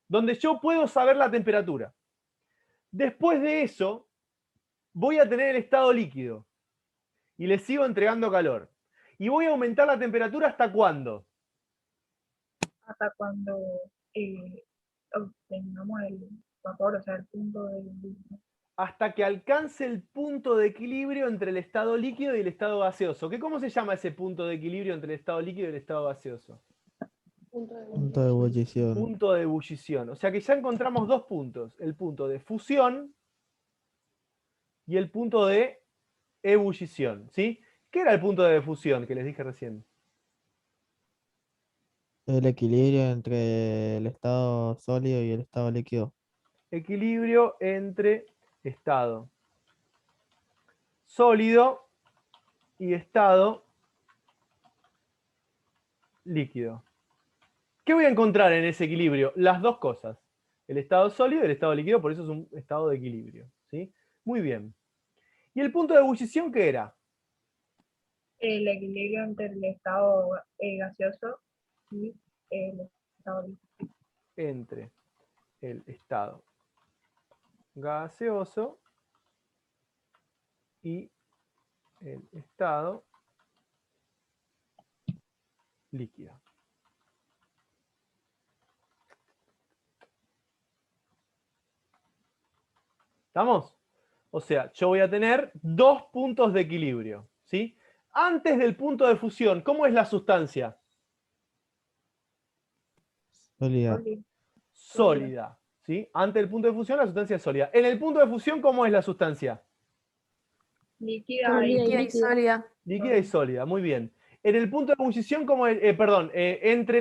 Donde yo puedo saber la temperatura. Después de eso, voy a tener el estado líquido y le sigo entregando calor. Y voy a aumentar la temperatura ¿hasta cuándo? Hasta cuando obtengamos el vapor, o sea, el punto de Hasta que alcance el punto de equilibrio entre el estado líquido y el estado gaseoso. ¿Cómo se llama ese punto de equilibrio entre el estado líquido y el estado gaseoso? Punto de ebullición. Punto de ebullición. O sea que ya encontramos dos puntos. El punto de fusión y el punto de ebullición. ¿Sí? ¿Qué era el punto de fusión que les dije recién? El equilibrio entre el estado sólido y el estado líquido. Equilibrio entre estado sólido y estado líquido. ¿Qué voy a encontrar en ese equilibrio? Las dos cosas. El estado sólido y el estado líquido, por eso es un estado de equilibrio. ¿Sí? Muy bien. ¿Y el punto de ebullición qué era? el equilibrio entre el estado gaseoso y el estado líquido. Entre el estado gaseoso y el estado líquido. ¿Estamos? O sea, yo voy a tener dos puntos de equilibrio, ¿sí? Antes del punto de fusión, ¿cómo es la sustancia? Sólida. Sólida, ¿sí? Antes del punto de fusión, la sustancia es sólida. En el punto de fusión, ¿cómo es la sustancia? Líquida y Líquida y sólida. Líquida y sólida, muy bien. En el punto de ebullición, ¿cómo es? Entre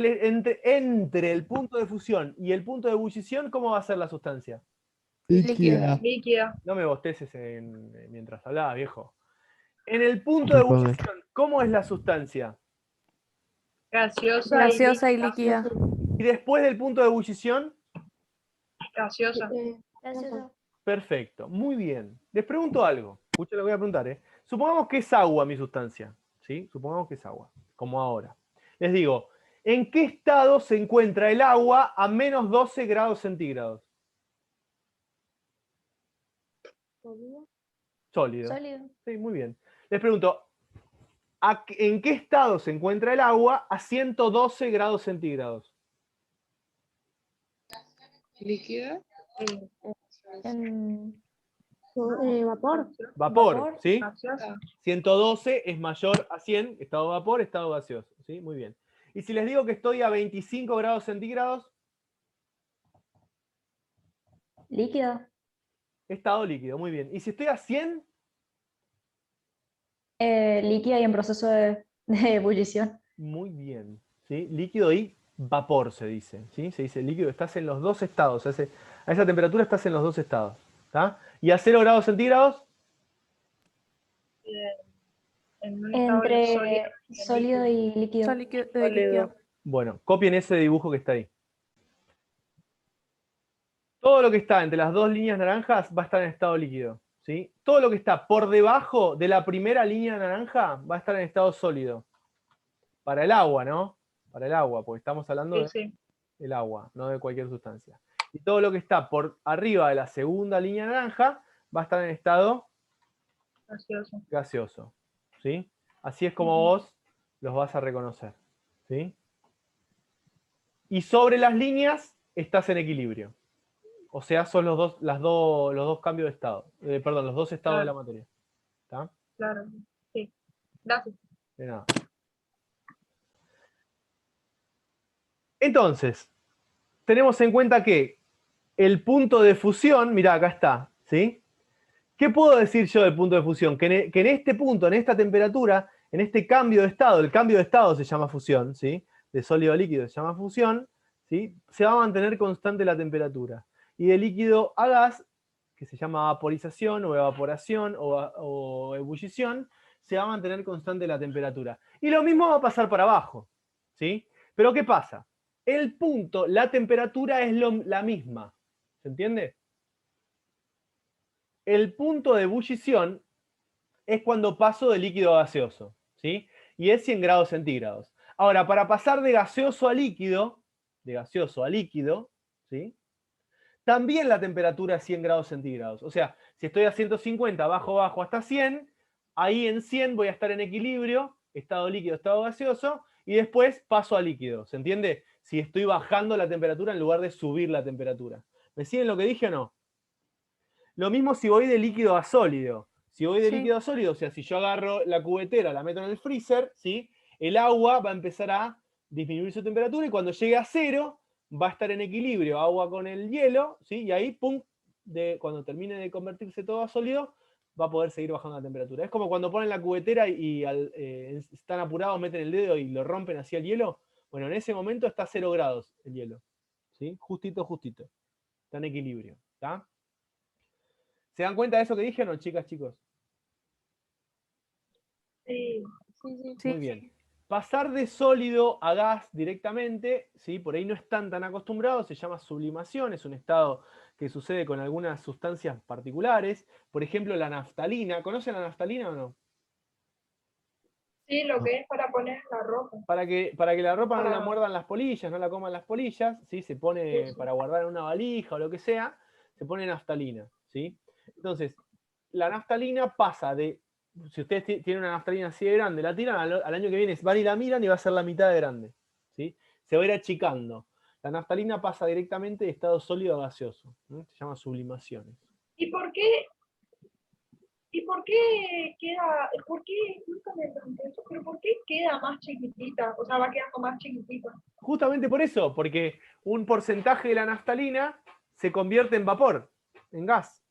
el punto de fusión y el punto de ebullición, ¿cómo va a ser la sustancia? Líquida. líquida. No me bosteces mientras hablaba, viejo. En el punto de ebullición, ¿cómo es la sustancia? Gaseosa, Gaseosa y líquida. líquida. Y después del punto de ebullición, Gaseosa. Gaseosa. perfecto, muy bien. Les pregunto algo, escuchen lo que voy a preguntar, ¿eh? Supongamos que es agua mi sustancia, ¿sí? Supongamos que es agua, como ahora. Les digo, ¿en qué estado se encuentra el agua a menos 12 grados centígrados? Sólido. Sólido. Sólido. Sí, muy bien. Les pregunto, ¿en qué estado se encuentra el agua a 112 grados centígrados? Líquida. En Vapor. Vapor, Vapor. ¿sí? Gaseosa. 112 es mayor a 100, estado vapor, estado gaseoso, ¿sí? Muy bien. Y si les digo que estoy a 25 grados centígrados, líquido. estado líquido, muy bien. Y si estoy a 100, Líquida y en proceso de ebullición. muy bien, ¿sí? Líquido y vapor se dice, ¿sí? Se dice líquido, estás en los dos estados, a esa temperatura estás en los dos estados, ¿está? Y a 0 grados centígrados, En un estado sólido. Entre sólido y líquido. Sólido. bueno, copien ese dibujo que está ahí. Todo lo que está entre las dos líneas naranjas va a estar en estado líquido, ¿sí? Todo lo que está por debajo de la primera línea naranja va a estar en estado sólido. Para el agua, ¿no? Para el agua, porque estamos hablando Sí, sí. del agua, no de cualquier sustancia. Y todo lo que está por arriba de la segunda línea naranja va a estar en estado Gaseosa. gaseoso, ¿sí? Así es como vos los vas a reconocer, ¿sí? Y sobre las líneas estás en equilibrio. O sea, son los dos cambios de estado. Perdón, los dos estados de la materia. ¿Está? Claro. Sí. Gracias. De nada. Entonces, tenemos en cuenta que el punto de fusión, mirá, acá está, ¿sí? ¿Qué puedo decir yo del punto de fusión? Que en este punto, en esta temperatura, en este cambio de estado, el cambio de estado se llama fusión, ¿sí? De sólido a líquido se llama fusión, ¿sí? Se va a mantener constante la temperatura. Y de líquido a gas, que se llama vaporización o evaporación o ebullición, se va a mantener constante la temperatura. Y lo mismo va a pasar para abajo, ¿sí? Pero ¿qué pasa? El punto, la temperatura es la misma, ¿se entiende? El punto de ebullición es cuando paso de líquido a gaseoso, ¿sí? Y es 100 grados centígrados. Ahora, para pasar de gaseoso a líquido, ¿sí? También la temperatura es 100 grados centígrados. O sea, si estoy a 150, bajo hasta 100, ahí en 100 voy a estar en equilibrio, estado líquido, estado gaseoso, y después paso a líquido, ¿se entiende? Si estoy bajando la temperatura en lugar de subir la temperatura. ¿Me siguen lo que dije o no? Lo mismo si voy de líquido a sólido. Si voy de Sí. líquido a sólido, o sea, si yo agarro la cubetera, la meto en el freezer, ¿sí? El agua va a empezar a disminuir su temperatura y cuando llegue a 0 va a estar en equilibrio agua con el hielo, ¿sí? Y ahí, pum, cuando termine de convertirse todo a sólido, va a poder seguir bajando la temperatura. Es como cuando ponen la cubetera y están apurados, meten el dedo y lo rompen hacia el hielo. Bueno, en ese momento está a 0 grados el hielo, ¿sí? Justito, justito. Está en equilibrio, ¿está? ¿Se dan cuenta de eso que dije o no, chicas, chicos? Sí. Sí. Muy bien. Pasar de sólido a gas directamente, ¿sí? Por ahí no están tan acostumbrados, se llama sublimación, es un estado que sucede con algunas sustancias particulares. Por ejemplo, la naftalina. ¿Conocen la naftalina o no? Sí, lo que es para poner la ropa. Para que la ropa no la Para- muerdan las polillas, no la coman las polillas, ¿sí? Se pone Sí, sí. para guardar en una valija o lo que sea, se pone naftalina, ¿sí? Entonces, la naftalina pasa de, si ustedes tienen una naftalina así de grande, la tiran al año que viene, van y la miran y va a ser la mitad de grande, ¿sí? Se va a ir achicando. La naftalina pasa directamente de estado sólido a gaseoso, ¿no? Se llama sublimaciones. ¿Y por qué? ¿Y por qué queda, por qué, nunca me pregunté eso, pero por qué queda más chiquitita? O sea, va quedando más chiquitita. Justamente por eso, porque un porcentaje de la naftalina se convierte en vapor, en gas.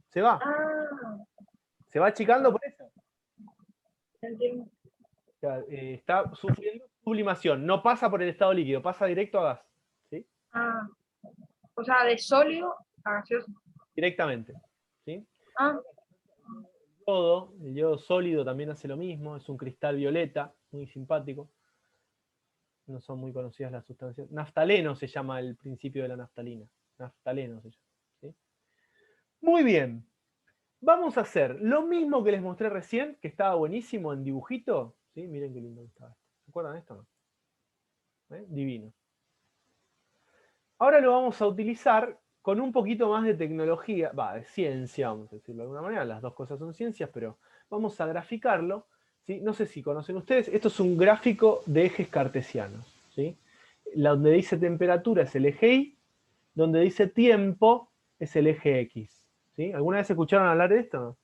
Se va. Ah, Se va achicando por eso. entiendo. O sea, está sufriendo sublimación. No pasa por el estado líquido, pasa directo a gas. ¿Sí? Ah, o sea, de sólido a gaseoso. Directamente. ¿Sí? Ah, El yodo sólido también hace lo mismo. Es un cristal violeta, muy simpático. No son muy conocidas las sustancias. Naftaleno se llama el principio de la naftalina. Naftaleno se llama. ¿Sí? Muy bien. Vamos a hacer lo mismo que les mostré recién, que estaba buenísimo en dibujito. ¿Sí? Miren qué lindo que estaba esto. ¿Se acuerdan de esto o no? Divino. Ahora lo vamos a utilizar con un poquito más de tecnología, de ciencia, vamos a decirlo de alguna manera. Las dos cosas son ciencias, pero vamos a graficarlo. ¿Sí? No sé si conocen ustedes, esto es un gráfico de ejes cartesianos. ¿Sí? Donde dice temperatura es el eje Y, donde dice tiempo es el eje X. ¿Sí? ¿Alguna vez escucharon hablar de esto?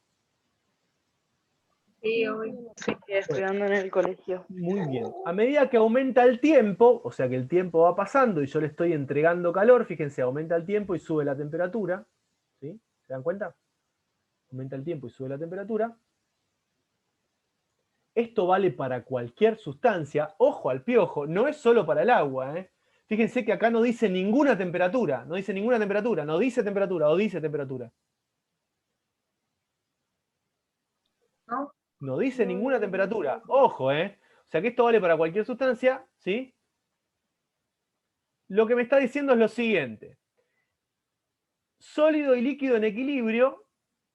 Sí, obvio. Sí, estudiando en el colegio. Muy bien. A medida que aumenta el tiempo, o sea que el tiempo va pasando y yo le estoy entregando calor, fíjense, aumenta el tiempo y sube la temperatura. ¿Sí? ¿Se dan cuenta? Aumenta el tiempo y sube la temperatura. Esto vale para cualquier sustancia. Ojo al piojo, no es solo para el agua. Fíjense que acá no dice ninguna temperatura. No dice ninguna temperatura. No dice temperatura o dice temperatura. ¿No? No dice ninguna temperatura. Ojo, O sea que esto vale para cualquier sustancia, ¿sí? Lo que me está diciendo es lo siguiente. Sólido y líquido en equilibrio,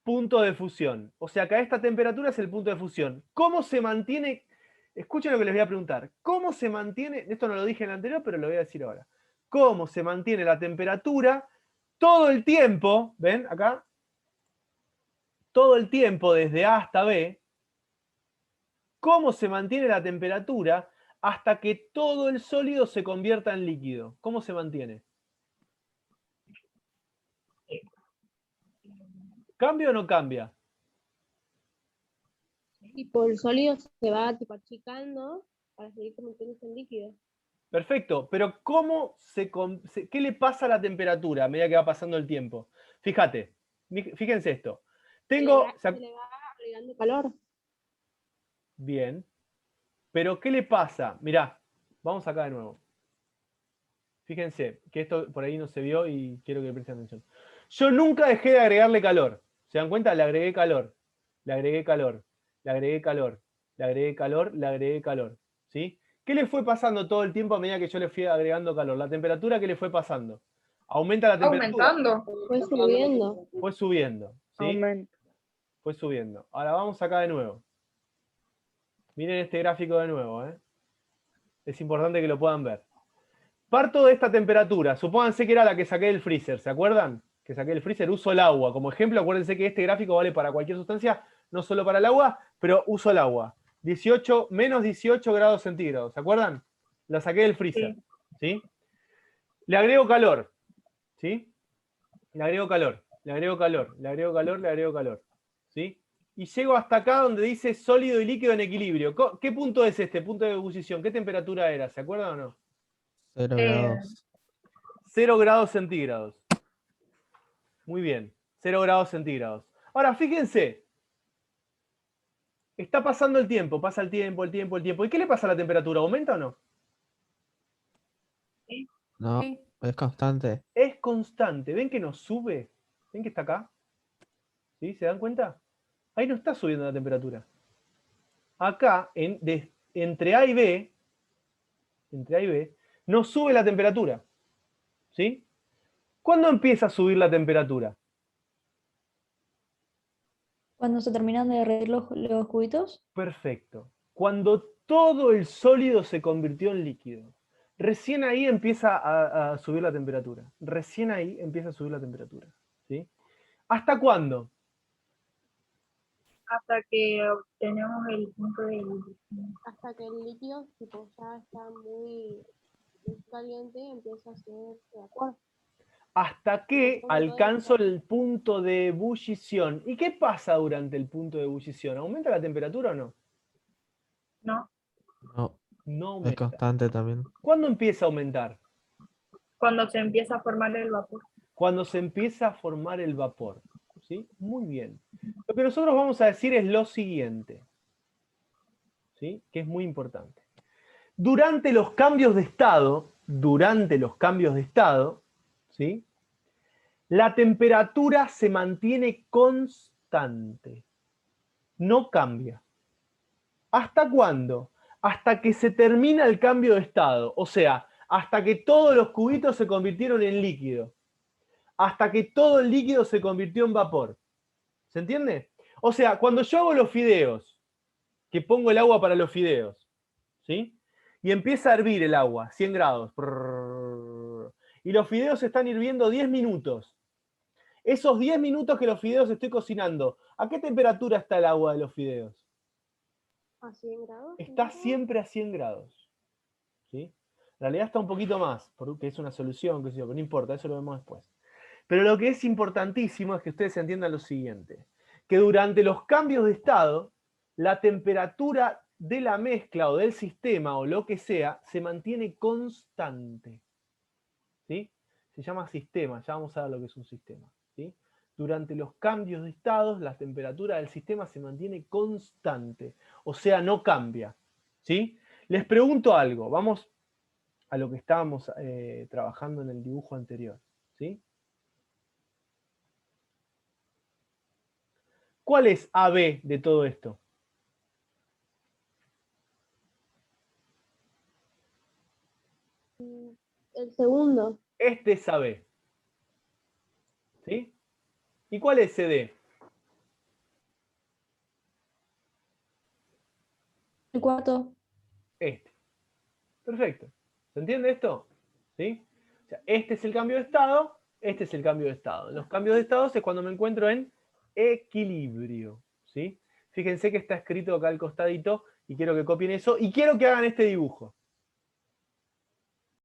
punto de fusión. O sea que a esta temperatura es el punto de fusión. ¿Cómo se mantiene? Escuchen lo que les voy a preguntar. ¿Cómo se mantiene? Esto no lo dije en el anterior, pero lo voy a decir ahora. ¿Cómo se mantiene la temperatura todo el tiempo? ¿Ven acá? Todo el tiempo desde A hasta B. ¿Cómo se mantiene la temperatura hasta que todo el sólido se convierta en líquido? ¿Cómo se mantiene? ¿Cambia o no cambia? Y por el sólido se va tipo achicando para seguir convirtiéndose en líquido. Perfecto, pero ¿qué le pasa a la temperatura a medida que va pasando el tiempo? Fíjate, fíjense esto. Se le va agregando calor. Bien, pero ¿qué le pasa? Mirá, vamos acá de nuevo. Fíjense, que esto por ahí no se vio y quiero que presten atención. Yo nunca dejé de agregarle calor. ¿Se dan cuenta? Le agregué calor, le agregué calor, le agregué calor, le agregué calor, le agregué calor. ¿Sí? ¿Qué le fue pasando todo el tiempo a medida que yo le fui agregando calor? La temperatura, ¿qué le fue pasando? Aumenta la temperatura. Aumentando. Fue subiendo. Fue subiendo. ¿Sí? Aumento. Fue subiendo. Ahora vamos acá de nuevo. Miren este gráfico de nuevo. Es importante que lo puedan ver. Parto de esta temperatura. Supónganse que era la que saqué del freezer. ¿Se acuerdan? Que saqué del freezer. Uso el agua. Como ejemplo, acuérdense que este gráfico vale para cualquier sustancia, no solo para el agua, pero uso el agua. Menos 18 grados centígrados. ¿Se acuerdan? La saqué del freezer. ¿Sí? Le agrego calor. ¿Sí? Le agrego calor. Le agrego calor. Le agrego calor. Le agrego calor. ¿Sí? Y llego hasta acá donde dice sólido y líquido en equilibrio. ¿Qué punto es este? Punto de ebullición. ¿Qué temperatura era? ¿Se acuerdan o no? 0 grados. 0 grados centígrados. Muy bien. 0 grados centígrados. Ahora, fíjense. Está pasando el tiempo. Pasa el tiempo, el tiempo, el tiempo. ¿Y qué le pasa a la temperatura? ¿Aumenta o no? No, Sí. es constante. Es constante. ¿Ven que no sube? ¿Ven que está acá? ¿Sí? ¿Se dan cuenta? Ahí no está subiendo la temperatura. Acá, entre A y B, no sube la temperatura. ¿Sí? ¿Cuándo empieza a subir la temperatura? Cuando se terminan de derretir los cubitos, Perfecto. Cuando todo el sólido se convirtió en líquido. Recién ahí empieza a subir la temperatura. Recién ahí empieza a subir la temperatura. ¿Sí? ¿Hasta cuándo? Hasta que obtenemos el punto de ebullición. Hasta que el líquido tipo ya está muy caliente y empieza a ser vapor. Hasta que alcanzo el punto de ebullición. ¿Y qué pasa durante el punto de ebullición? ¿Aumenta la temperatura o no? ¿No? No, No es aumenta. constante también. ¿Cuándo empieza a aumentar? Cuando se empieza a formar el vapor. Cuando se empieza a formar el vapor. ¿Sí? Muy bien. Lo que nosotros vamos a decir es lo siguiente. ¿Sí? Que es muy importante. Durante los cambios de estado, ¿sí? La temperatura se mantiene constante. No cambia. ¿Hasta cuándo? hasta que se termina el cambio de estado. O sea, hasta que todos los cubitos se convirtieron en líquido. Hasta que todo el líquido se convirtió en vapor. ¿Se entiende? O sea, cuando yo hago los fideos, que pongo el agua para los fideos, ¿sí? Y empieza a hervir el agua, 100 grados. Y los fideos están hirviendo 10 minutos. Esos 10 minutos que los fideos estoy cocinando, ¿a qué temperatura está el agua de los fideos? ¿A 100 grados? Está ¿no? siempre a 100 grados. ¿Sí? En realidad está un poquito más, porque es una solución, qué sé yo, pero no importa, eso lo vemos después. Pero lo que es importantísimo es que ustedes entiendan lo siguiente, que durante los cambios de estado, la temperatura de la mezcla o del sistema o lo que sea, se mantiene constante. ¿Sí? Se llama sistema, ya vamos a ver lo que es un sistema. ¿Sí? Durante los cambios de estados, la temperatura del sistema se mantiene constante, o sea, no cambia. ¿Sí? Les pregunto algo, vamos a lo que estábamos trabajando en el dibujo anterior. ¿Sí? ¿Cuál es AB de todo esto? El segundo. Este es AB. ¿Sí? ¿Y cuál es CD? El cuarto. Este. Perfecto. ¿Se entiende esto? ¿Sí? O sea, este es el cambio de estado, este es el cambio de estado. Los cambios de estado es cuando me encuentro en equilibrio. ¿Sí? Fíjense que está escrito acá al costadito y quiero que copien eso y quiero que hagan este dibujo.